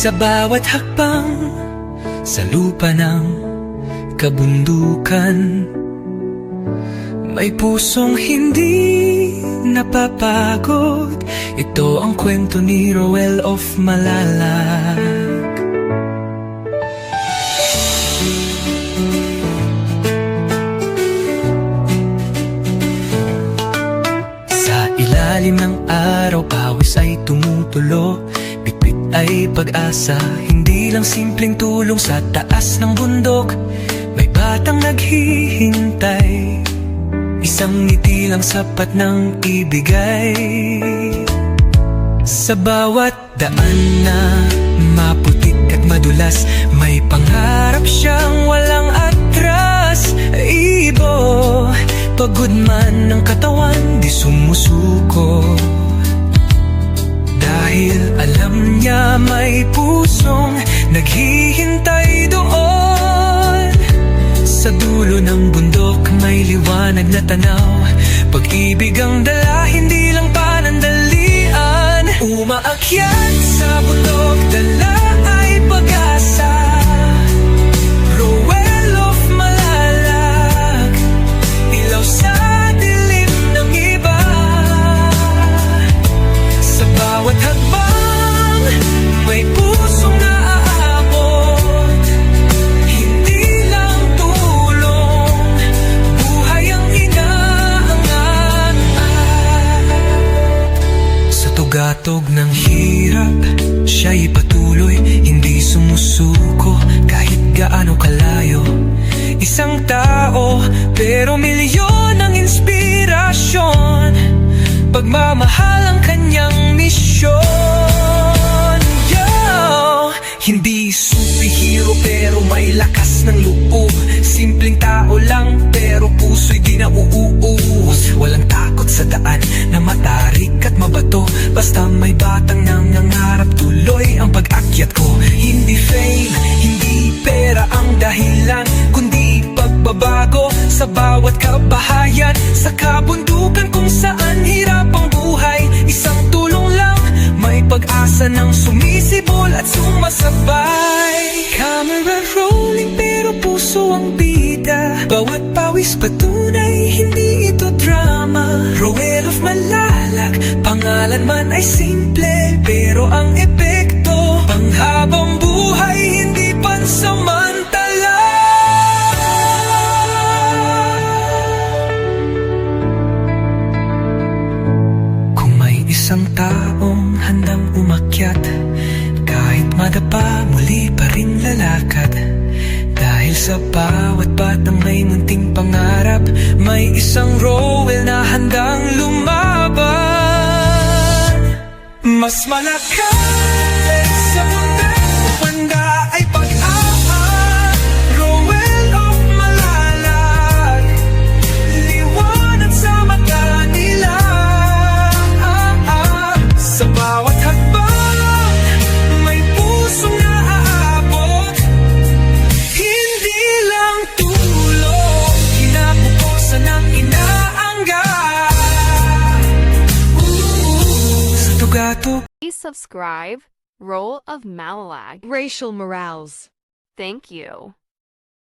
Sa bawat hakbang sa lupa ng kabundukan, may pusong hindi napapagod. Ito ang kwento ni Roel of Malalag. Sa ilalim ng araw, pawis ay tumutulo. Bitbit ay pag-asa, hindi lang simpleng tulong. Sa taas ng bundok, may batang naghihintay. Isang ngiti lang sapat ng ibigay. Sa bawat daan na maputik at madulas, may pangarap siyang walang atras. Ibo, pagod man ng katawan, di sumusuko. Dahil alam niya may pusong naghihintay doon. Sa dulo ng bundok may liwanag na tanaw. Pag-ibig ang dala, hindi lang panandalian. Umaakyat sa bundok, dala ay pag-asa. Roel of Malalag, ilaw sa dilim ng iba. Sa bawat hakbang, may pusong naaabot. Hindi lang tulong, buhay ang inaangat. Sa tugatog ng hirap, siya'y patuloy, hindi sumusuko kahit gaano kalayo. Isang tao, pero milyon ang inspirasyon. Pagmamahal ang kanyang misyon. Hindi superhero pero may lakas ng loob. Simpleng tao lang pero puso'y di nauuus. Walang takot sa daan na matarik at mabato. Basta may batang nangangarap, tuloy ang pag-akyat ko. Hindi fame, hindi pera ang dahilan, kundi pagbabago sa bawat kabahayan. Sa kabundukan kung saan hirap ang buhay, isang tulong lang, may pag-asa ng sumisibol at sumasabay. Camera rolling pero puso ang bida. Bawat pawis patunay, hindi ito drama. Roel of Malalag, pangalan man ay simple, pero ang epekto, panghabang buhay, hindi pansamantala. Kung may isang taong handang umakyat, kahit madapa, muli pa rin lalakad. Dahil sa bawat batang may munting pangarap, may isang Roel na handang lumaban. Mas malakas sa mundang panda ay pag-asa. Roel of Malalag, liwanag sa mata nila. Sa bawat hakbang, may pusong naaabot. Hindi lang tulong, kinabukasan ang inaanggan. Sa tugatog. Please subscribe, Roel of Malalag. Rachel Morales. Thank you.